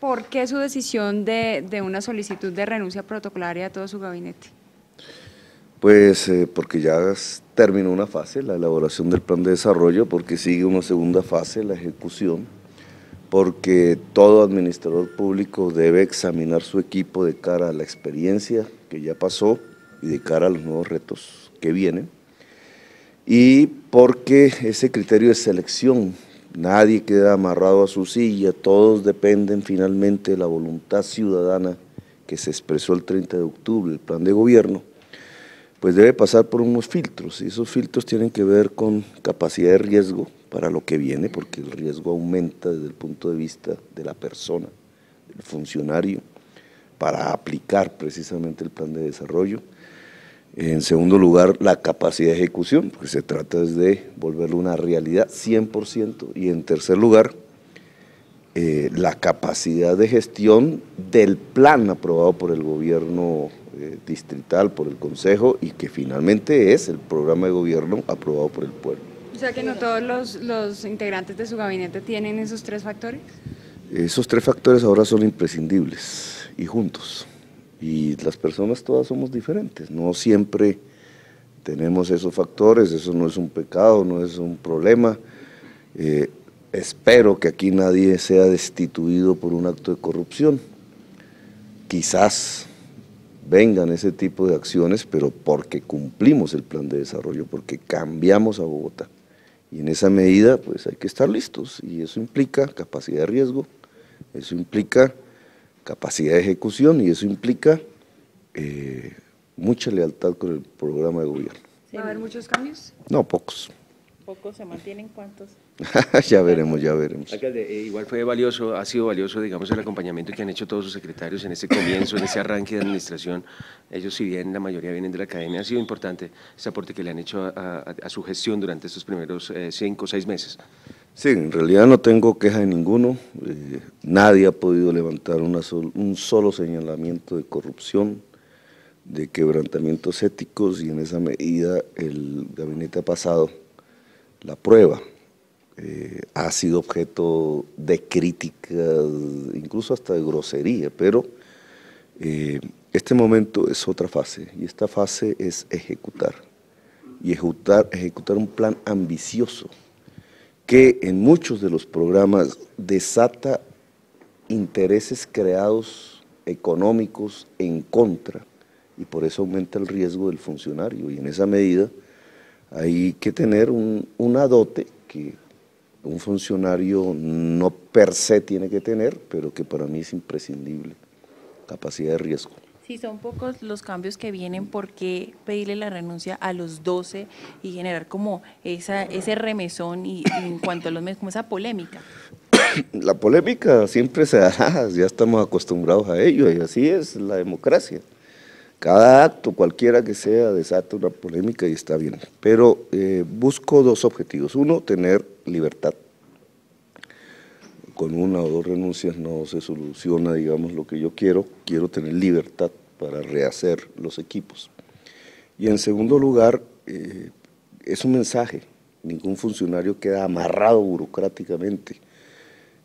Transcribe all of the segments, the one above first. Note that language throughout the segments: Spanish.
¿Por qué su decisión de una solicitud de renuncia protocolaria a todo su gabinete? Pues porque ya terminó una fase, la elaboración del plan de desarrollo, porque sigue una segunda fase, la ejecución, porque todo administrador público debe examinar su equipo de cara a la experiencia que ya pasó y de cara a los nuevos retos que vienen, y porque ese criterio de selección, nadie queda amarrado a su silla, todos dependen finalmente de la voluntad ciudadana que se expresó el 30 de octubre, el plan de gobierno, pues debe pasar por unos filtros, y esos filtros tienen que ver con capacidad de riesgo para lo que viene, porque el riesgo aumenta desde el punto de vista de la persona, del funcionario, para aplicar precisamente el plan de desarrollo. En segundo lugar, la capacidad de ejecución, porque se trata de volverlo una realidad 100%, y en tercer lugar, la capacidad de gestión del plan aprobado por el gobierno distrital, por el Consejo, y que finalmente es el programa de gobierno aprobado por el pueblo. O sea que no todos los integrantes de su gabinete tienen esos tres factores. Esos tres factores ahora son imprescindibles y juntos, y las personas todas somos diferentes, no siempre tenemos esos factores, eso no es un pecado, no es un problema. Espero que aquí nadie sea destituido por un acto de corrupción. Quizás vengan ese tipo de acciones, pero porque cumplimos el plan de desarrollo, porque cambiamos a Bogotá. Y en esa medida, pues hay que estar listos, y eso implica capacidad de riesgo, eso implica capacidad de ejecución, y eso implica mucha lealtad con el programa de gobierno. ¿Va a haber muchos cambios? No, pocos. ¿Pocos se mantienen? ¿Cuántos? Ya veremos, ya veremos. Alcalde, igual fue valioso, ha sido valioso, digamos, el acompañamiento que han hecho todos sus secretarios en este comienzo, en ese arranque de administración. Ellos, si bien la mayoría vienen de la academia, ha sido importante ese aporte que le han hecho a su gestión durante estos primeros 5 o 6 meses. Sí, en realidad no tengo queja de ninguno. Nadie ha podido levantar un solo señalamiento de corrupción, de quebrantamientos éticos, y en esa medida el gabinete ha pasado la prueba. Ha sido objeto de críticas, incluso hasta de grosería, pero este momento es otra fase, y esta fase es ejecutar un plan ambicioso que en muchos de los programas desata intereses creados económicos en contra, y por eso aumenta el riesgo del funcionario, y en esa medida hay que tener una dote que un funcionario no per se tiene que tener, pero que para mí es imprescindible: capacidad de riesgo. Si son pocos los cambios que vienen, ¿por qué pedirle la renuncia a los 12 y generar como ese remesón y en cuanto a los medios, como esa polémica? La polémica siempre se dará, ya estamos acostumbrados a ello, y así es la democracia. Cada acto, cualquiera que sea, desata una polémica, y está bien. Pero busco dos objetivos. Uno, tener libertad. Con una o dos renuncias no se soluciona, digamos, lo que yo quiero. Quiero tener libertad para rehacer los equipos. Y en segundo lugar, es un mensaje. Ningún funcionario queda amarrado burocráticamente.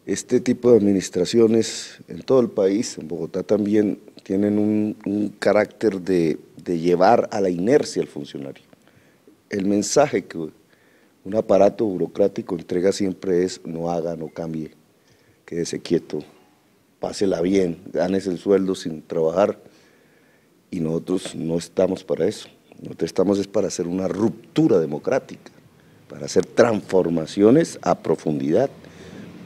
Este tipo de administraciones en todo el país, en Bogotá también, tienen un carácter de llevar a la inercia al funcionario. El mensaje que un aparato burocrático entrega siempre es: no haga, no cambie, quédese quieto, pásela bien, ganes el sueldo sin trabajar, y nosotros no estamos para eso. Nosotros estamos para hacer una ruptura democrática, para hacer transformaciones a profundidad,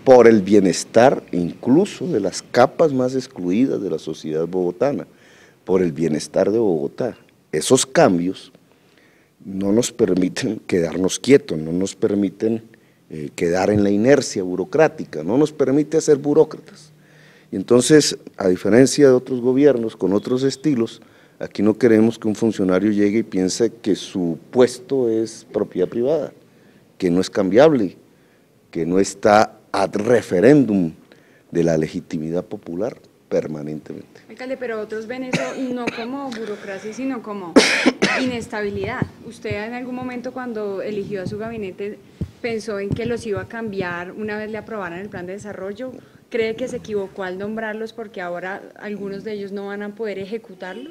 por el bienestar incluso de las capas más excluidas de la sociedad bogotana, por el bienestar de Bogotá. Esos cambios no nos permiten quedarnos quietos, no nos permiten quedar en la inercia burocrática, no nos permite ser burócratas. Y entonces, a diferencia de otros gobiernos con otros estilos, aquí no queremos que un funcionario llegue y piense que su puesto es propiedad privada, que no es cambiable, que no está ad referéndum de la legitimidad popular permanentemente. Alcalde, pero otros ven eso no como burocracia, sino como inestabilidad. ¿Usted en algún momento, cuando eligió a su gabinete, pensó en que los iba a cambiar una vez le aprobaran el plan de desarrollo? ¿Cree que se equivocó al nombrarlos porque ahora algunos de ellos no van a poder ejecutarlo?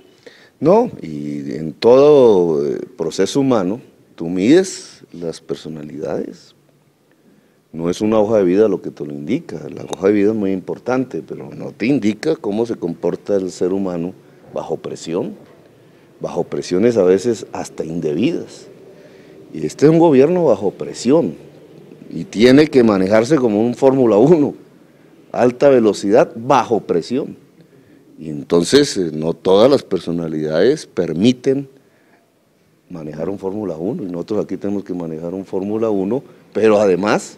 No, y en todo proceso humano, tú mides las personalidades. No es una hoja de vida lo que te lo indica, la hoja de vida es muy importante, pero no te indica cómo se comporta el ser humano bajo presiones a veces hasta indebidas. Y este es un gobierno bajo presión y tiene que manejarse como un Fórmula 1, alta velocidad bajo presión. Y entonces no todas las personalidades permiten manejar un Fórmula 1 y nosotros aquí tenemos que manejar un Fórmula 1, pero además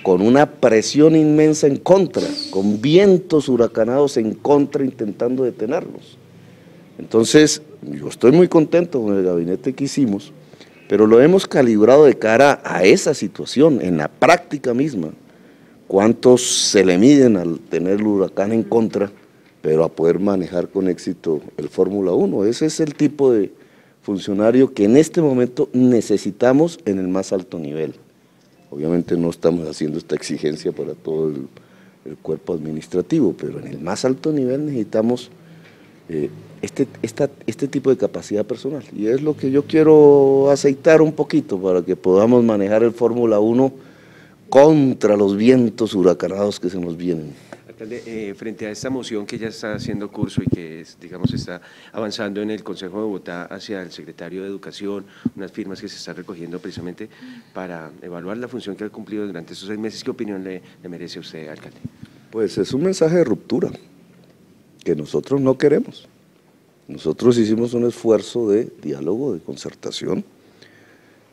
con una presión inmensa en contra, con vientos huracanados en contra intentando detenerlos. Entonces, yo estoy muy contento con el gabinete que hicimos, pero lo hemos calibrado de cara a esa situación, en la práctica misma. ¿Cuántos se le miden al tener el huracán en contra, pero a poder manejar con éxito el Fórmula 1? Ese es el tipo de funcionario que en este momento necesitamos en el más alto nivel. Obviamente no estamos haciendo esta exigencia para todo el cuerpo administrativo, pero en el más alto nivel necesitamos este tipo de capacidad personal. Y es lo que yo quiero aceitar un poquito para que podamos manejar el Fórmula 1 contra los vientos huracanados que se nos vienen. Alcalde, frente a esta moción que ya está haciendo curso y que, digamos, está avanzando en el Consejo de Bogotá hacia el secretario de Educación, unas firmas que se están recogiendo precisamente para evaluar la función que ha cumplido durante estos 6 meses, ¿qué opinión le merece a usted, alcalde? Pues es un mensaje de ruptura que nosotros no queremos. Nosotros hicimos un esfuerzo de diálogo, de concertación.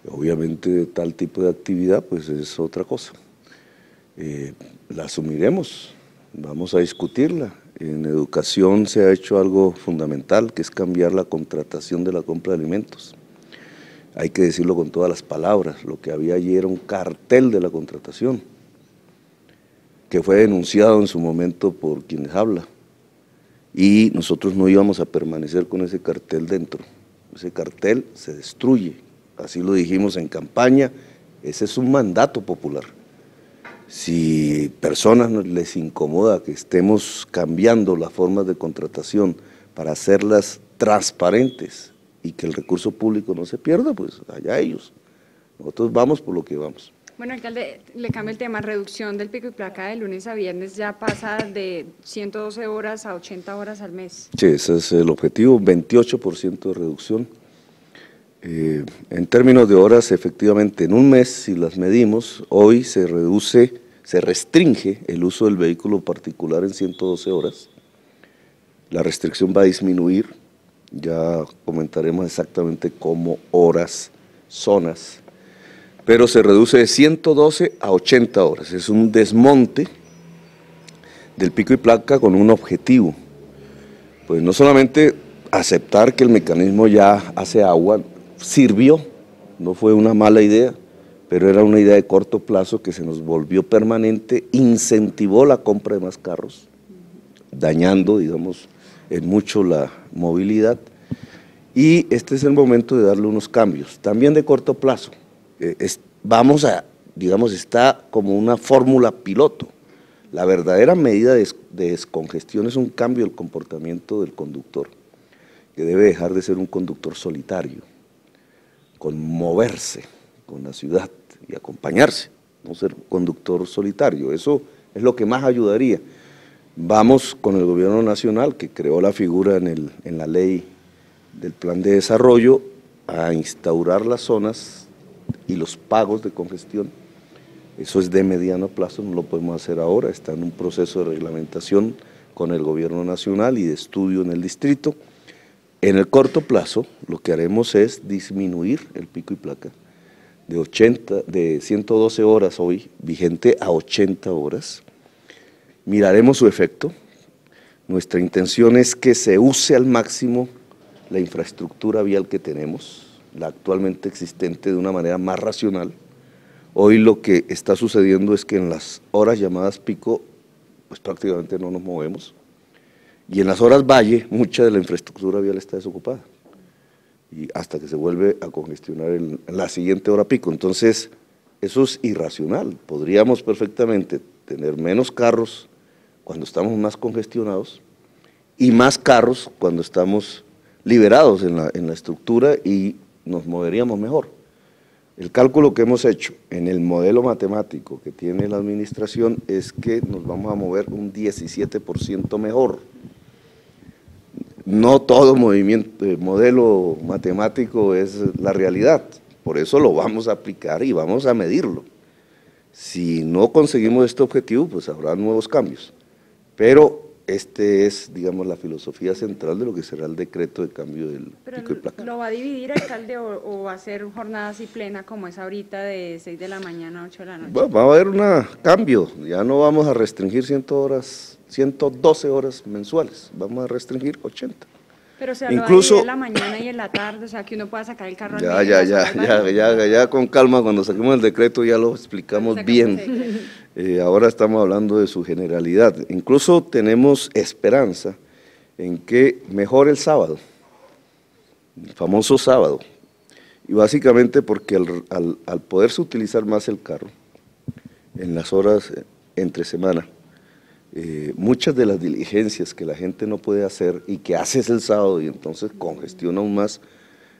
Obviamente tal tipo de actividad pues es otra cosa. La asumiremos, vamos a discutirla. En educación se ha hecho algo fundamental, que es cambiar la contratación de la compra de alimentos. Hay que decirlo con todas las palabras, lo que había allí era un cartel de la contratación, que fue denunciado en su momento por quienes habla, y nosotros no íbamos a permanecer con ese cartel dentro. Ese cartel se destruye, así lo dijimos en campaña, ese es un mandato popular. Si personas les incomoda que estemos cambiando las formas de contratación para hacerlas transparentes y que el recurso público no se pierda, pues allá ellos. Nosotros vamos por lo que vamos. Bueno, alcalde, le cambio el tema, reducción del pico y placa de lunes a viernes ya pasa de 112 horas a 80 horas al mes. Sí, ese es el objetivo, 28% de reducción. En términos de horas, efectivamente, en un mes, si las medimos, hoy se restringe el uso del vehículo particular en 112 horas. La restricción va a disminuir, ya comentaremos exactamente cómo, horas, zonas, pero se reduce de 112 a 80 horas. Es un desmonte del pico y placa con un objetivo, pues no solamente aceptar que el mecanismo ya hace agua, sirvió, no fue una mala idea, pero era una idea de corto plazo que se nos volvió permanente, incentivó la compra de más carros, dañando, digamos, en mucho la movilidad, y este es el momento de darle unos cambios, también de corto plazo. Vamos a, digamos, está como una fórmula piloto. La verdadera medida de descongestión es un cambio del comportamiento del conductor, que debe dejar de ser un conductor solitario, con moverse con la ciudad y acompañarse, no ser conductor solitario. Eso es lo que más ayudaría. Vamos con el gobierno nacional, que creó la figura en la ley del plan de desarrollo, a instaurar las zonas y los pagos de congestión. Eso es de mediano plazo, no lo podemos hacer ahora, está en un proceso de reglamentación con el gobierno nacional y de estudio en el distrito. En el corto plazo, lo que haremos es disminuir el pico y placa de 112 horas hoy, vigente a 80 horas. Miraremos su efecto. Nuestra intención es que se use al máximo la infraestructura vial que tenemos, la actualmente existente, de una manera más racional. Hoy lo que está sucediendo es que en las horas llamadas pico, pues prácticamente no nos movemos, y en las horas valle, mucha de la infraestructura vial está desocupada, y hasta que se vuelve a congestionar en la siguiente hora pico. Entonces, eso es irracional. Podríamos perfectamente tener menos carros cuando estamos más congestionados y más carros cuando estamos liberados en la estructura y nos moveríamos mejor. El cálculo que hemos hecho en el modelo matemático que tiene la administración es que nos vamos a mover un 17% mejor. No todo modelo matemático es la realidad, por eso lo vamos a aplicar y vamos a medirlo. Si no conseguimos este objetivo, pues habrá nuevos cambios, pero este es, digamos, la filosofía central de lo que será el decreto de cambio del pico y placa. ¿Lo va a dividir, alcalde, o va a ser jornada así plena como es ahorita de 6 de la mañana a 8 de la noche? Bueno, va a haber un cambio, ya no vamos a restringir 112 horas mensuales, vamos a restringir 80. Pero se lo Incluso, va a dividir en la mañana y en la tarde, o sea, que uno pueda sacar el carro al medio. Ya, con calma, cuando saquemos el decreto ya lo explicamos bien. Ahora estamos hablando de su generalidad. Incluso tenemos esperanza en que mejore el sábado, el famoso sábado, y básicamente porque al poderse utilizar más el carro en las horas entre semana, muchas de las diligencias que la gente no puede hacer y que haces el sábado y entonces congestiona aún más,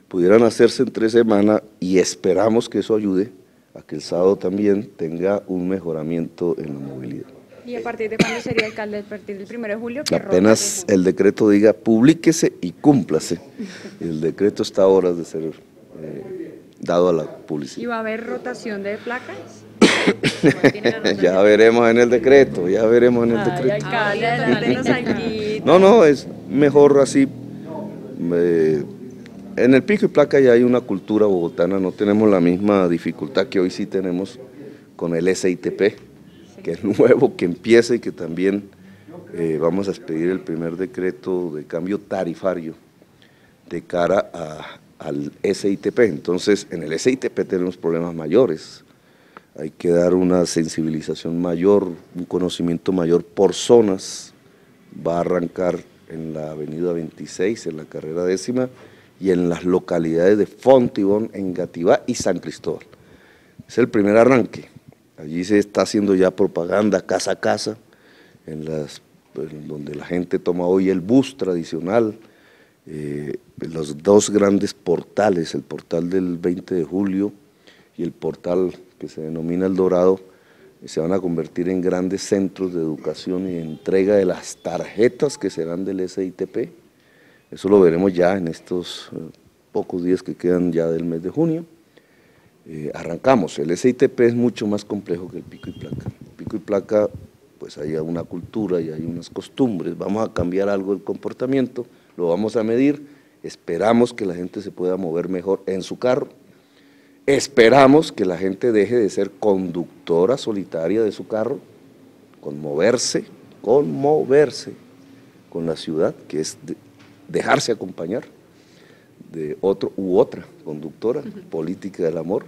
pudieran hacerse entre semana y esperamos que eso ayude a que el sábado también tenga un mejoramiento en la movilidad. ¿Y a partir de cuándo sería, alcalde? ¿A partir del 1 de julio? Apenas el decreto diga, publíquese y cúmplase. El decreto está a horas de ser dado a la publicidad. ¿Y va a haber rotación de placas? Ya veremos en el decreto, ya veremos en el decreto. Alcalde, adelántenos aquí. No, es mejor así. En el pico y placa ya hay una cultura bogotana, no tenemos la misma dificultad que hoy sí tenemos con el SITP, que es nuevo, que empieza y que también vamos a expedir el primer decreto de cambio tarifario de cara al SITP. Entonces, en el SITP tenemos problemas mayores. Hay que dar una sensibilización mayor, un conocimiento mayor por zonas. Va a arrancar en la avenida 26, en la carrera 10ª, y en las localidades de Fontibón, Engativá y San Cristóbal. Es el primer arranque. Allí se está haciendo ya propaganda casa a casa, donde la gente toma hoy el bus tradicional, los dos grandes portales, el portal del 20 de julio y el portal que se denomina El Dorado, se van a convertir en grandes centros de educación y de entrega de las tarjetas que serán del SITP. Eso lo veremos ya en estos pocos días que quedan ya del mes de junio. Arrancamos, el SITP es mucho más complejo que el pico y placa. El pico y placa, pues hay una cultura y hay unas costumbres, vamos a cambiar algo del comportamiento, lo vamos a medir, esperamos que la gente se pueda mover mejor en su carro, esperamos que la gente deje de ser conductora solitaria de su carro, conmoverse con la ciudad, que es dejarse acompañar de otro u otra conductora, política del amor,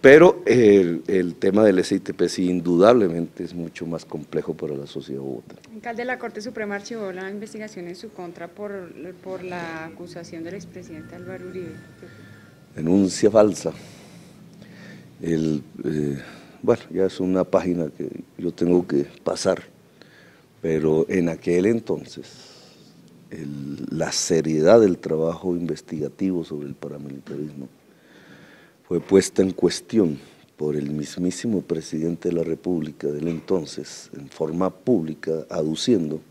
pero el tema del SITP sí indudablemente es mucho más complejo para la sociedad bogotana. Alcalde, la Corte Suprema archivó la investigación en su contra por la acusación del expresidente Álvaro Uribe. Denuncia falsa. Bueno, ya es una página que yo tengo que pasar, pero en aquel entonces la seriedad del trabajo investigativo sobre el paramilitarismo fue puesta en cuestión por el mismísimo presidente de la República del entonces, en forma pública, aduciendo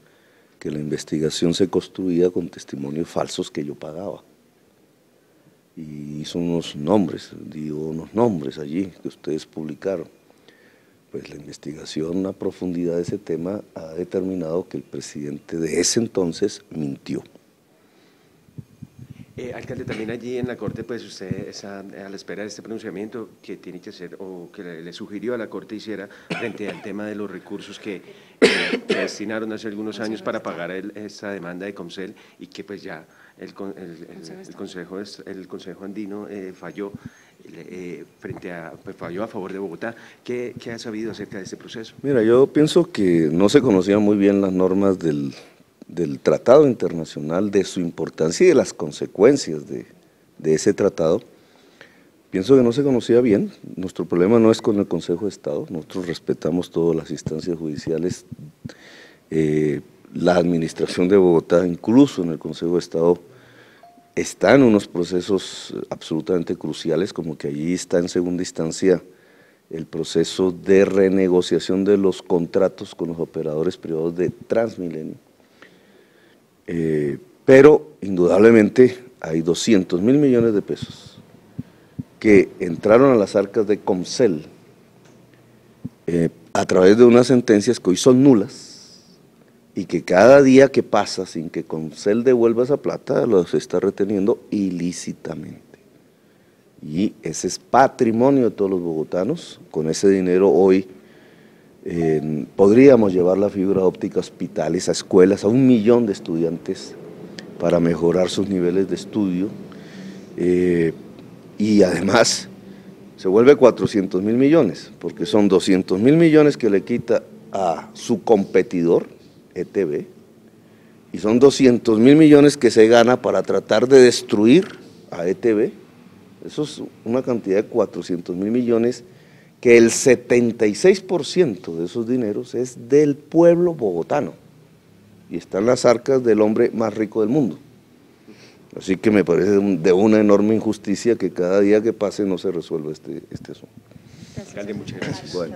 que la investigación se construía con testimonios falsos que yo pagaba. Y hizo unos nombres allí que ustedes publicaron. Pues la investigación a profundidad de ese tema ha determinado que el presidente de ese entonces mintió. Alcalde, también allí en la Corte, pues usted está a la espera de este pronunciamiento que tiene que hacer, o que le sugirió a la Corte hiciera frente al tema de los recursos que se destinaron hace algunos años para pagar esta demanda de Comcel y que pues ya el Consejo Andino falló falló a favor de Bogotá. ¿Qué ha sabido acerca de este proceso? Mira, yo pienso que no se conocían muy bien las normas del tratado internacional, de su importancia y de las consecuencias de ese tratado. Pienso que no se conocía bien. Nuestro problema no es con el Consejo de Estado, nosotros respetamos todas las instancias judiciales La administración de Bogotá, incluso en el Consejo de Estado, está en unos procesos absolutamente cruciales, como que allí está en segunda instancia el proceso de renegociación de los contratos con los operadores privados de Transmilenio. Pero indudablemente hay 200.000 millones de pesos que entraron a las arcas de Comcel a través de unas sentencias que hoy son nulas y que cada día que pasa sin que Comcel devuelva esa plata los está reteniendo ilícitamente. Y ese es patrimonio de todos los bogotanos. Con ese dinero hoy podríamos llevar la fibra óptica a hospitales, a escuelas, a 1 millón de estudiantes para mejorar sus niveles de estudio, y además se vuelve 400.000 millones, porque son 200.000 millones que le quita a su competidor, ETB, y son 200.000 millones que se gana para tratar de destruir a ETB. Eso es una cantidad de 400.000 millones, que el 76% de esos dineros es del pueblo bogotano y está en las arcas del hombre más rico del mundo. Así que me parece de una enorme injusticia que cada día que pase no se resuelva este asunto. Alcalde, muchas gracias. Bueno.